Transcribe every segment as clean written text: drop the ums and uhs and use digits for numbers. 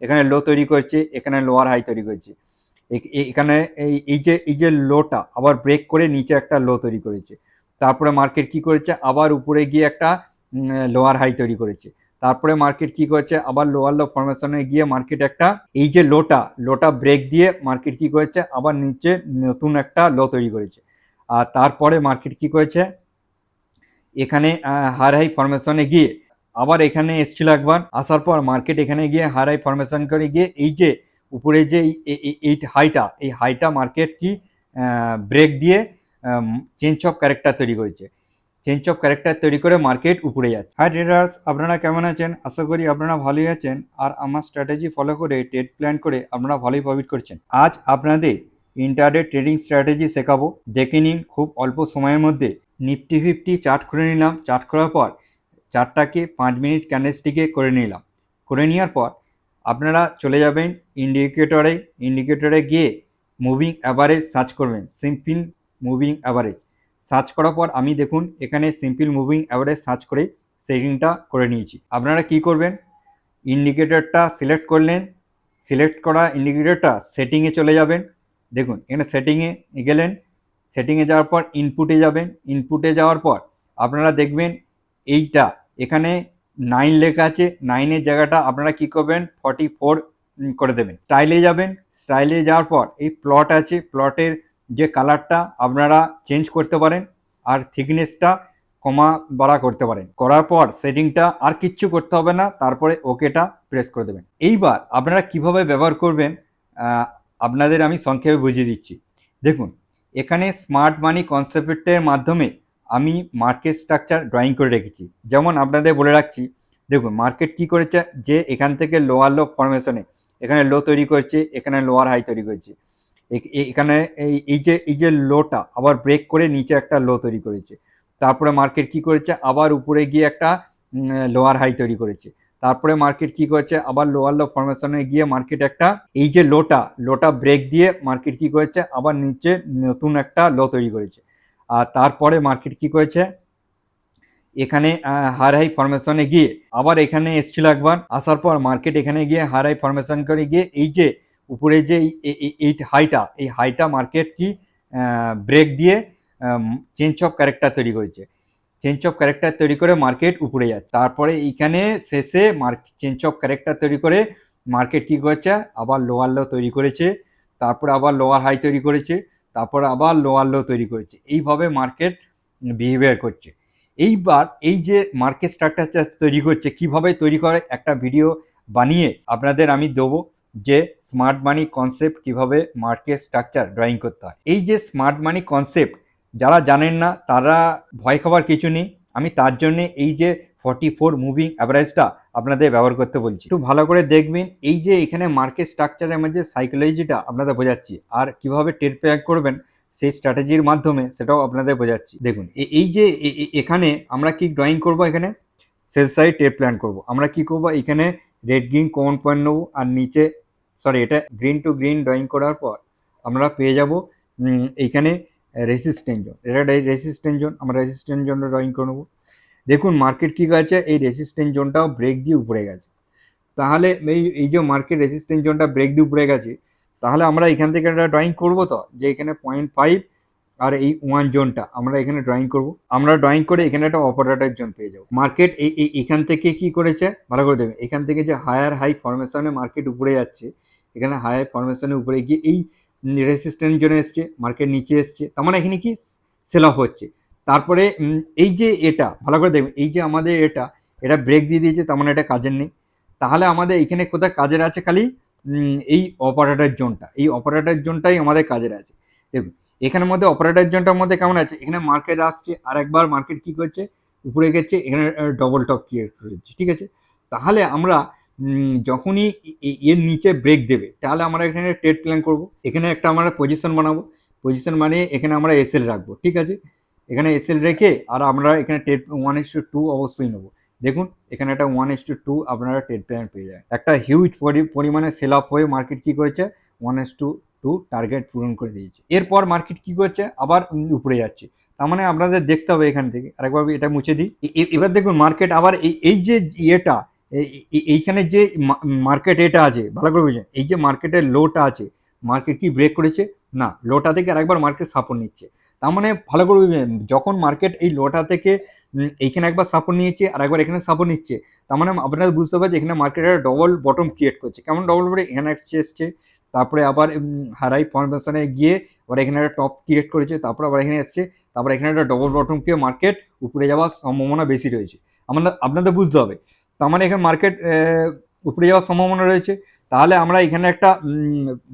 এখানে লো তৈরি করছে, এখানে লোয়ার হাই তৈরি করছে। এখানে এই যে লোটা আবার ব্রেক করে নিচে একটা লো তৈরি করেছে। তারপরে মার্কেট কি করেছে, আবার উপরে গিয়ে একটা লোয়ার হাই তৈরি করেছে। তারপরে মার্কেট কি করেছে, আবার লোয়ার লো ফরমেশনে গিয়ে মার্কেট একটা এই যে লোটা ব্রেক দিয়ে মার্কেট কি করেছে, আবার নিচে নতুন একটা লো তৈরি করেছে। আর তারপরে মার্কেট কি করেছে, এখানে হায়ার হাই ফরমেশনে গিয়ে আবার এখানে এসছিল একবার, আসার পর মার্কেট এখানে গিয়ে হায়ার হাই ফরমেশন করে গিয়ে এই যে উপরে যে এই হাইটা মার্কেট কি ব্রেক দিয়ে চেঞ্জ অফ ক্যারেক্টার তৈরি করেছে। চেঞ্জ অফ ক্যারেক্টার তৈরি করে মার্কেট উপরে যাচ্ছে। হাই ট্রেডার্স, আপনারা কেমন আছেন? আশা করি আপনারা ভালোই আছেন আর আমার স্ট্র্যাটেজি ফলো করে ট্রেড প্ল্যান করে আপনারা ভালোই প্রফিট করছেন। আজ আপনাদের ইন্টারডে ট্রেডিং স্ট্র্যাটেজি শেখাবো। দেখে নিন খুব অল্প সময়ের মধ্যে। নিফটি 50 চার্ট করে নিলাম, চার্ট করার পর চার্টটাকে 5 মিনিট ক্যান্ডেলস্টিকে করে নিলাম। করে নেওয়ার পর আপনারা চলে যাবেন ইন্ডিকেটরে গিয়ে মুভিং অ্যাভারেজ সার্চ করবেন, সিম্পল মুভিং অ্যাভারেজ সার্চ করার পর আমি দেখুন এখানে সিম্পল মুভিং অ্যাভারেজ সার্চ করে সেটিংটা করে নিয়েছি। আপনারা কি করবেন, ইন্ডিকেটরটা সিলেক্ট করলেন, সিলেক্ট করা ইন্ডিকেটরটা সেটিংয়ে চলে যাবেন। দেখুন এখানে সেটিংয়ে গেলেন, সেটিংয়ে যাওয়ার পর ইনপুটে যাবেন, ইনপুটে যাওয়ার পর আপনারা দেখবেন এইটা এখানে 9 লেখা আছে, 9-এর জায়গাটা আপনারা কি করবেন 44 করে দেবেন। স্টাইলে যাবেন, স্টাইলে যাওয়ার পর এই প্লট আছে, প্লটের যে কালারটা আপনারা চেঞ্জ করতে পারেন আর থিকনেসটা কমা বাড়া করতে পারেন। করার পর সেটিংটা আর কিচ্ছু করতে হবে না, তারপরে ওকেটা প্রেস করে দেবেন। এইবার আপনারা কিভাবে ব্যবহার করবেন আপনাদের আমি সংক্ষেপে বুঝিয়ে দিচ্ছি। দেখুন এখানে স্মার্ট মানি কনসেপ্টের মাধ্যমে আমি মার্কেট স্ট্রাকচার ড্রয়িং করে রেখেছি। যেমন আপনাদের বলে রাখছি, দেখুন মার্কেট কি করেছে, যে এখান থেকে লোয়ার লো ফরমেশনে এখানে লো তৈরি করছে, এখানে লোয়ার হাই তৈরি করছে। এখানে এই যে লোটা আবার ব্রেক করে নিচে একটা লো তৈরি করেছে। তারপরে মার্কেট কি করেছে, আবার উপরে গিয়ে একটা লোয়ার হাই তৈরি করেছে। তারপরে মার্কেট কি করেছে, আবার লোয়ার লো ফরমেশনে গিয়ে মার্কেট একটা এই যে লোটা ব্রেক দিয়ে মার্কেট কি করেছে, আবার নিচে নতুন একটা লো তৈরি করেছে। আর তারপরে মার্কেট কি করেছে, এখানে হায়ার হাই ফরমেশনে গিয়ে আবার এখানে এসছিল একবার, আসার পর মার্কেট এখানে গিয়ে হায়ার হাই ফরমেশন করে গিয়ে এই যে উপরে যে এই হাইটা মার্কেট কি ব্রেক দিয়ে চেঞ্জ অফ ক্যারেক্টার তৈরি করেছে। চেঞ্জ অফ ক্যারেক্টার তৈরি করে মার্কেট উপরে যাচ্ছে। তারপরে এইখানে শেষে চেঞ্জ অফ ক্যারেক্টার তৈরি করে মার্কেট কি করেছে, আবার লোয়ার লো তৈরি করেছে, তারপরে আবার লোয়ার হাই তৈরি করেছে, তারপরে আবার লোয়ার লো তৈরি করেছে। এইভাবে মার্কেট বিহেভিয়ার করছে। এইবার এই যে মার্কেট স্ট্রাকচার তৈরি করছে, কিভাবে তৈরি করে একটা ভিডিও বানিয়ে আপনাদের আমি দেবো, যে স্মার্ট মানি কনসেপ্ট কিভাবে মার্কেট স্ট্রাকচার ড্রয়িং করতে হয়। এই যে স্মার্ট মানি কনসেপ্ট যারা জানেন না তারা ভয় খাবার কিছু নেই, আমি তার জন্য এই যে 44 মুভিং অ্যাভারেজটা আপনাদের ব্যবহার করতে বলছি। একটু ভালো করে দেখবেন, এই যে এখানে মার্কেট স্ট্রাকচারের মধ্যে সাইকোলজিটা আপনাদের বোঝাচ্ছি, আর কিভাবে ট্রেড প্ল্যান করবেন সেই স্ট্র্যাটেজির মাধ্যমে সেটাও আপনাদের বোঝাচ্ছি। দেখুন এই যে এখানে আমরা কি ড্রয়িং করব, এখানে সেল সাইড ট্রেড প্ল্যান করব। আমরা কি করব, এখানে রেড গ্রিন কমন পয়েন্ট নেবো, আর নিচে এটা গ্রিন টু গ্রিন ড্রয়িং করার পর আমরা পেয়ে যাব এইখানে রেসিস্ট্যান্ট জোন। এটা রেসিস্ট্যান্ট জোন, আমরা রেসিস্ট্যান্ট জোনটা ড্রয়িং করব। দেখুন মার্কেট কি গেছে, এই রেসিস্ট্যান্ট জোনটাও ব্রেক দিয়ে উপরে গেছে। তাহলে এই যে মার্কেট রেসিস্ট্যান্ট জোনটা ব্রেক দিয়ে উপরে গেছে, তাহলে আমরা এখান থেকে একটা ড্রয়িং করবো, তো যে এখানে 0.5 আর এই 1 জোনটা আমরা এখানে ড্রয়িং করব। আমরা ড্রয়িং করে এখানে একটা অপারেটর জোন পেয়ে যাবো। মার্কেট এখান থেকে কি করেছে ভালো করে দেবেন, এখান থেকে যে হায়ার হাই ফরমেশনে মার্কেট উপরে যাচ্ছে, এখানে হায়ার ফরমেশনে উপরে গিয়ে এই রেসিস্ট্যান্ট জোনে এসছে, মার্কেট নিচে এসছে, তার মানে এখানে কি সেল অফ হচ্ছে। তারপরে এই যে এটা ভালো করে দেখবেন, এই যে আমাদের এটা ব্রেক দিয়ে দিয়েছে, তার মানে এটা কাজের নেই। তাহলে আমাদের এখানে কোথায় কাজের আছে, খালি এই অপারেটর জোনটা, এই অপারেটর জোনটাই আমাদের কাজের আছে। দেখুন এখানের মধ্যে অপারেটর জোনটার মধ্যে কেমন আছে, এখানে মার্কেট আসছে, আর একবার মার্কেট কি করছে উপরে গেছে, এখানে ডবল টপ ক্রিয়েট করেছে, ঠিক আছে। তাহলে আমরা যখনই এর নিচে ব্রেক দেবে, তাহলে আমরা এখানে ট্রেড প্ল্যান করব। এখানে একটা আমরা পজিশন বানাবো, পজিশন বানিয়ে এখানে আমরা এসএল রাখবো, ঠিক আছে। এখানে এসএল রেখে আর আমরা এখানে ট্রেড 1:2 অবশ্যই নেবো। দেখুন এখানে একটা 1:2 আপনারা ট্রেড প্ল্যান পেয়ে যায়। একটা হিউজ পরিমাণে সেল আপ হয়ে মার্কেট কি করেছে, 1:2 টার্গেট পূরণ করে দিয়েছে। এরপর মার্কেট কি করছে, আবার উপরে যাচ্ছে। তার মানে আপনাদের দেখতে হবে এখান থেকে, আরেকবার এটা মুছে দিই। এবার দেখুন মার্কেট আবার এই যে এইখানে যে মার্কেট এটা আছে, ভালো করে বুঝেন, এই যে মার্কেটের লোটা আছে, মার্কেট কি ব্রেক করেছে? না, লোটা থেকে আরেকবার মার্কেট সাপোর্ট নিচ্ছে। তার মানে ভালো করে বুঝবেন, যখন মার্কেট এই লোটা থেকে এইখানে একবার সাপোর্ট নিয়েছে আর একবার এখানে সাপোর্ট নিচ্ছে, তার মানে আপনারা বুঝতে পারছেন এখানে মার্কেট একটা ডবল বটম ক্রিয়েট করছে। কেমন ডবল বটম? এখানে এসছে, তারপরে আবার হারাই ফরমেশনে গিয়ে আবার এখানে একটা টপ ক্রিয়েট করেছে, তারপরে আবার এখানে এসছে, তারপর এখানে একটা ডবল বটম ক্রিয়ে মার্কেট উপরে যাওয়ার সম্ভাবনা বেশি রয়েছে। আপনাদের বুঝতে হবে, তার মানে এখানে মার্কেট উপরে যাওয়ার সম্ভাবনা রয়েছে। তাহলে আমরা এখানে একটা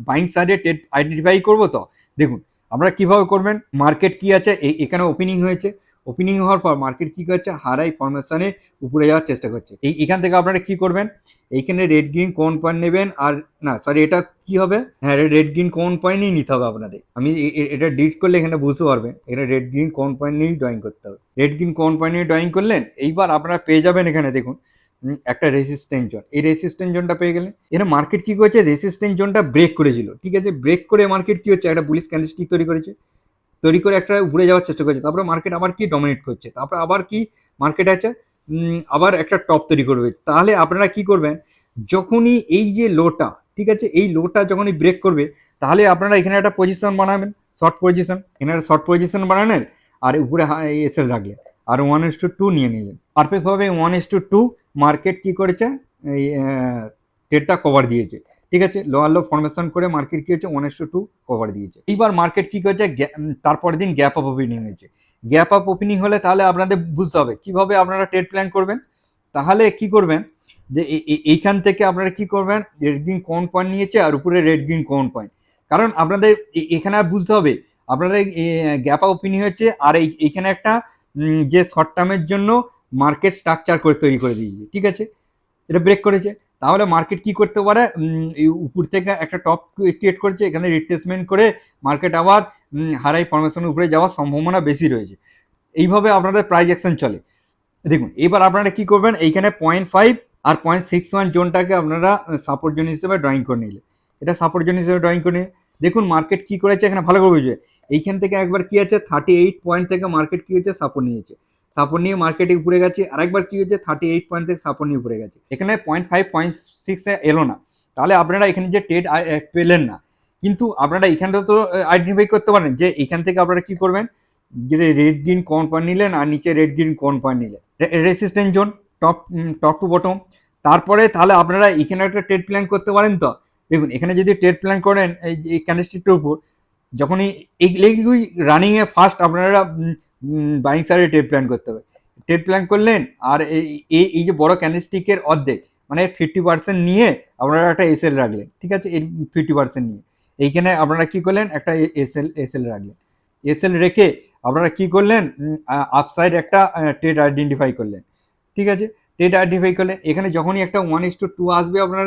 বাইং সাইডে ট্রেড আইডেন্টিফাই করবো। তো দেখুন আপনারা কিভাবে করবেন, মার্কেট কি আছে, এখানে ওপেনিং হয়েছে, ওপেনিং হওয়ার পর মার্কেট কি করছে, হারাই ফরমেশনে উপরে যাওয়ার চেষ্টা করছে। এখান থেকে আপনারা কি করবেন, এইখানে রেড গ্রিন কোন পয়েন্ট নেবেন, আর না সরি এটা কি হবে, হ্যাঁ রেড গ্রিন কোন পয়েন্টই নিতে হবে আপনাদের। আমি এটা ডিলিট করলে এখানে বুঝতে পারবেন, এখানে রেড গ্রিন কোন পয়েন্ট নিয়েই ড্রয়িং করতে হবে। রেড গ্রিন কোন পয়েন্ট নিয়ে ড্রয়িং করলেন, এইবার আপনারা পেয়ে যাবেন এখানে দেখুন একটা রেসিস্ট্যান্স জোন। এই রেসিস্ট্যান্স জোনটা পেয়ে গেলেন। এর মার্কেট কি করেছে, রেসিস্ট্যান্স জোনটা ব্রেক করেছিল, ঠিক আছে, ব্রেক করে মার্কেট কি হচ্ছে, একটা বুলিশ ক্যান্ডেলস্টিক তৈরি করেছে, তৈরি করে একটা ঘুরে যাওয়ার চেষ্টা করছে, তারপরে মার্কেট আবার কি ডমিনেট করছে, তারপরে আবার কি মার্কেট আছে আবার একটা টপ তৈরি করবে। তাহলে আপনারা কি করবেন, যখনই এই যে লোটা, ঠিক আছে, এই লোটা যখনই ব্রেক করবে, তাহলে আপনারা এখানে একটা পজিশন বানাবেন, শর্ট পজিশন, এখানে একটা শর্ট পজিশন বানালেন, আর উপরে এসএল রাখলেন, আর 1:2 নিয়ে নিলেন। পারফেক্টভাবে 1:2 মার্কেট কি করেছে, এই ট্রেডটা কভার দিয়েছে, ঠিক আছে, লোয়ার লো ফরমেশন করে মার্কেট কি হচ্ছে 1:2 কভার দিয়েছে। এইবার মার্কেট কি করেছে, তারপরের দিন গ্যাপ আপ ওপেনিং হয়েছে। গ্যাপ আপ ওপেনিং হলে তাহলে আপনাদের বুঝতে হবে কিভাবে আপনারা ট্রেড প্ল্যান করবেন। তাহলে কি করবেন, যে এইখান থেকে আপনারা কি করবেন, রেড গ্রিন কোন পয়েন্ট নিয়েছে আর উপরে রেড গ্রিন কোন পয়েন্ট, কারণ আপনাদের এখানে বুঝতে হবে আপনাদের গ্যাপ আপ ওপেনিং হচ্ছে, আর এইখানে একটা যে শর্ট টার্মের জন্য মার্কেট স্ট্রাকচার করে তৈরি করে দিয়েছে, ঠিক আছে, এটা ব্রেক করেছে। তাহলে মার্কেট কি করতে পারে, উপর থেকে একটা টপ ক্রিয়েট করেছে, এখানে রিট্রেসমেন্ট করে মার্কেট আবার হারাই ফরমেশনের উপরে যাওয়ার সম্ভাবনা বেশি রয়েছে। এইভাবে আপনাদের প্রাইস অ্যাকশন চলে। দেখুন এবার আপনারা কি করবেন, এইখানে 0.5 আর 0.61 জোনটাকে আপনারা সাপোর্ট জোন হিসেবে ড্রয়িং করে নিলে, এটা সাপোর্ট জোন হিসেবে ড্রয়িং করে নিয়ে দেখুন মার্কেট কি করেছে, এখানে ভালো করে বুঝবে, এইখান থেকে একবার কি আছে 38 পয়েন্ট থেকে মার্কেট কি হচ্ছে সাপোর্ট নিয়েছে, সাপোর্ট নিয়ে মার্কেটে উপরে গেছে, আরেকবার কি হচ্ছে 38 পয়েন্ট থেকে সাপোর্ট নিয়ে উপরে গেছে, এখানে 0.5 0.6 এলো না। তাহলে আপনারা এখানে যে ট্রেড পেলেন না, কিন্তু আপনারা এখানটা তো আইডেন্টিফাই করতে পারেন যে এখান থেকে আপনারা কি করবেন, যে রেড গ্রিন কোন পয়েন্ট নিলেন আর নিচে রেড গ্রিন কোন পয়েন্ট নিলেন, resistance zone top to bottom. তারপরে তাহলে আপনারা এখানে একটা ট্রেড প্ল্যান করতে পারেন। তো দেখুন এখানে যদি ট্রেড প্ল্যান করেন এই ক্যান্ডেলস্টিকটার উপর, যখনই এইগুলি রানিংয়ে ফার্স্ট আপনারা বাইং সাইডে ট্রেড প্ল্যান করতে হবে। ট্রেড প্ল্যান করলেন আর এই যে বড় ক্যান্ডেলস্টিকের অর্ধেক মানে 50% নিয়ে আপনারা একটা এসএল রাখলেন, ঠিক আছে, এই 50% নিয়ে এইখানে আপনারা কি করলেন, একটা এসএল রাখলেন, এসএল রেখে আপনারা কি করলেন, আপসাইড একটা ট্রেড আইডেন্টিফাই করলেন, ঠিক আছে, ট্রেড আইডেন্টিফাই করলেন। এখানে যখনই একটা 1:2 আসবে আপনারা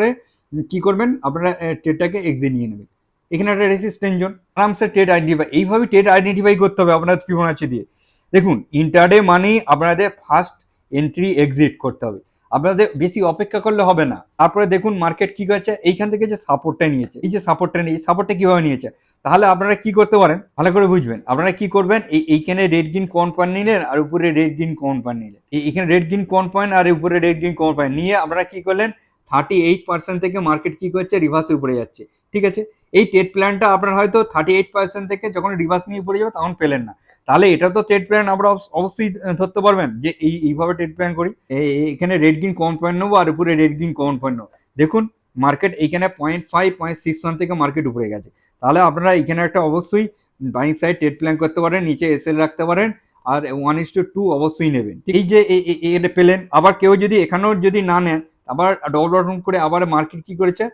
কি করবেন, আপনারা ট্রেডটাকে এক্সিট নিয়ে নেবেন। এখানে একটা রেসিস্ট্যান্স জোন, আরামসে ট্রেড আইডেন্টিফাই, এইভাবে ট্রেড আইডেন্টিফাই করতে হবে আপনাদের ফিবোনাচি দিয়ে। দেখুন ইন্টারডে মানেই আপনাদের ফার্স্ট এন্ট্রি এক্সিট করতে হবে, আপনাদের বেশি অপেক্ষা করলে হবে না। তারপরে দেখুন মার্কেট কি করছে, এইখান থেকে যে সাপোর্টটা নিয়েছে, এই যে সাপোর্টটা নিয়ে, এই সাপোর্টটা কিভাবে নিয়েছে, তাহলে আপনারা কি করতে পারেন ভালো করে বুঝবেন। আপনারা কি করবেন, এইখানে রেড গ্রিন কোন পয়েন্ট নিলেন আর উপরে রেড গ্রিন কোন পয়েন্ট নিলেন, এইখানে রেড গ্রিন কোন পয়েন্ট আর উপরে রেড গ্রিন কোন পয়েন্ট নিয়ে আপনারা কি করলেন, 38% থেকে মার্কেট কি করছে রিভার্সে উপরে যাচ্ছে, ঠিক আছে। এই ট্রেড প্ল্যানটা আপনার হয়তো 38% থেকে যখন রিভার্স নিয়ে উপরে যাবে তখন পেলেন না, তাহলে এটা তো ট্রেড প্ল্যান আমরা অবশ্যই ধরতে পারবেন যে এইভাবে ট্রেড প্ল্যান করি। এখানে রেড গ্রিন কোন পয়েন্ট নেবো আর উপরে রেড গ্রিন কোন পয়েন্ট নেবো। দেখুন মার্কেট এইখানে 0.5 0.61 থেকে মার্কেট উপরে গেছে, তাহলে আপনারা এখানে একটা অবশ্যই বাইং সাইড ট্রেড প্ল্যান করতে পারেন, নিচে এসএল রাখতে পারেন, আর 1:2 অবশ্যই নেবেন। এই যে এটা পেলেন, আবার কেউ যদি এখানেও যদি না নেন, আবার ডবল বটম করে আবার মার্কেট কি করেছে,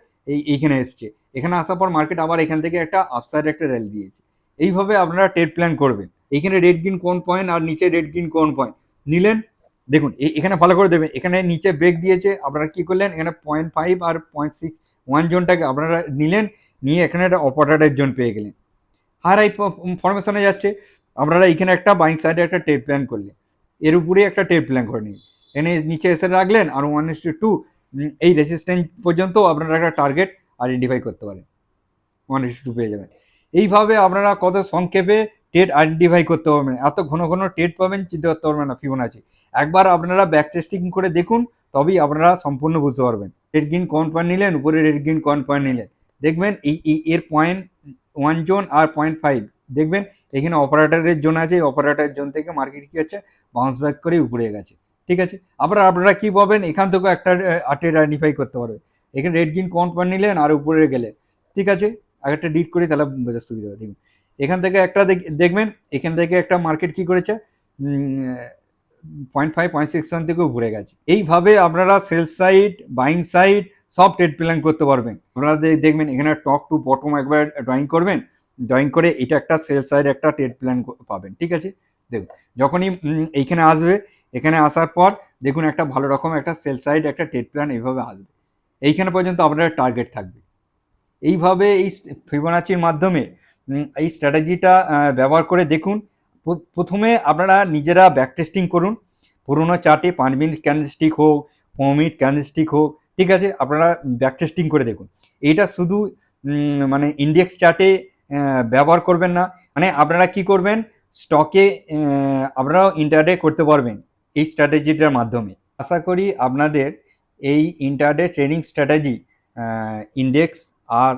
এইখানে এসছে, এখানে আসার পর মার্কেট আবার এখান থেকে একটা আপসাইড একটা র্যালি দিয়েছে। এইভাবে আপনারা ট্রেড প্ল্যান করবেন। এইখানে রেড গ্রিন কোন পয়েন্ট আর নিচে রেড গ্রিন কোন পয়েন্ট নিলেন, দেখুন এখানে ভালো করে দেবেন, এখানে নিচে ব্রেক দিয়েছে, আপনারা কি করলেন, এখানে 0.5 আর 0.61 জোনটাকে আপনারা নিলেন, নিয়ে এখানে একটা অপারেটর জোন পেয়ে গেলেন, হার আই ফরমেশনে যাচ্ছে, আপনারা এখানে একটা বাইং সাইডে একটা ট্রেড প্ল্যান করলেন, এর উপরে একটা ট্রেড প্ল্যান করে নিন, এনে নিচে এসে রাখলেন, আর 1:2 এই রেসিস্ট্যান্স পর্যন্ত আপনারা একটা টার্গেট আইডেন্টিফাই করতে পারেন, 1:2 পেয়ে যাবেন। এইভাবে আপনারা কত সংক্ষেপে ট্রেড আইডেন্টিফাই করতে পারবেন, এত ঘন ঘন ট্রেড পাবেন চিন্তা করতে পারবেন না ফিবোনাচি। একবার আপনারা ব্যাক টেস্টিং করে দেখুন, তবেই আপনারা সম্পূর্ণ বুঝতে পারবেন। রেড গ্রিন কমন পয়েন্ট নিলেন, উপরে রেড গ্রিন কমন পয়েন্ট নিলেন, দেখবেন এর 0.1 জোন আর 0.5, দেখবেন এখানে অপারেটরের জোন আছে, অপারেটর জোন থেকে মার্কেট কি হচ্ছে বাউন্স ব্যাক করে উপরে গেছে। ঠিক আছে, আবার আপনারা কি পাবেন, এখান থেকেও একটা আর্টের আইডেন্টিফাই করতে পারবে। এখানে রেড গ্রিন কমন পয়েন্ট নিলেন আর উপরে গেলে, ঠিক আছে, একটা ডিট করি তাহলে বোঝার সুবিধা হবে। দেখুন এখান থেকে একটা দেখবেন এখান থেকে একটা মার্কেট কি করেছে 0.5 0.6 থেকে উপরে গেছে। এইভাবে আপনারা সেল সাইড বাইং সাইড সব ট্রেড প্ল্যান করতে পারবেন। আপনারা দেখবেন এখানে টপ টু বটম একবার ড্রয়িং করবেন, ড্রয়িং করে এটা একটা সেল সাইড একটা ট্রেড প্ল্যান পাবেন। ঠিক আছে, দেখুন যখনই এইখানে আসবে, এখানে আসার পর দেখুন একটা ভালো রকম একটা সেল সাইড একটা ট্রেড প্ল্যান এইভাবে আসবে, এইখানে পর্যন্ত আপনার টার্গেট থাকবে। এইভাবে এই ফিবোনাচির মাধ্যমে এই স্ট্র্যাটেজিটা ব্যবহার করে দেখুন। প্রথমে আপনারা নিজেরা ব্যাক টেস্টিং করুন, পুরোনো চার্টে 5 মিনিট ক্যান্ডেলস্টিক হোক, 5 মিনিট ক্যান্ডেলস্টিক হোক, ঠিক আছে, আপনারা ব্যাক টেস্টিং করে দেখুন। এইটা শুধু মানে ইন্ডেক্স চার্টে ব্যবহার করবেন না, মানে আপনারা কি করবেন, স্টকে আপনারাও ইন্টারডে করতে পারবেন এই স্ট্র্যাটেজিটার মাধ্যমে। আশা করি আপনাদের এই ইন্টারডে ট্রেডিং স্ট্র্যাটেজি ইন্ডেক্স আর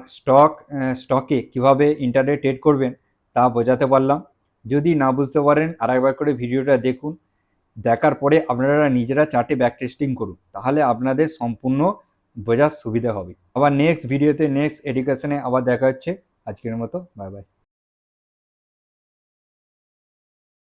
স্টকে কিভাবে ইন্টারডে ট্রেড করবেন তা বোঝাতে পারলাম। যদি না বুঝতে পারেন আরেকবার করে ভিডিওটা দেখুন, দেখার পরে আপনারা নিজেরা চার্টে ব্যাক টেস্টিং করুন, তাহলে আপনাদের সম্পূর্ণ বোঝার সুবিধা হবে। আবার নেক্সট ভিডিওতে নেক্সট এডুকেশনে আবার দেখা হচ্ছে। আজকের মতো বাই বাই।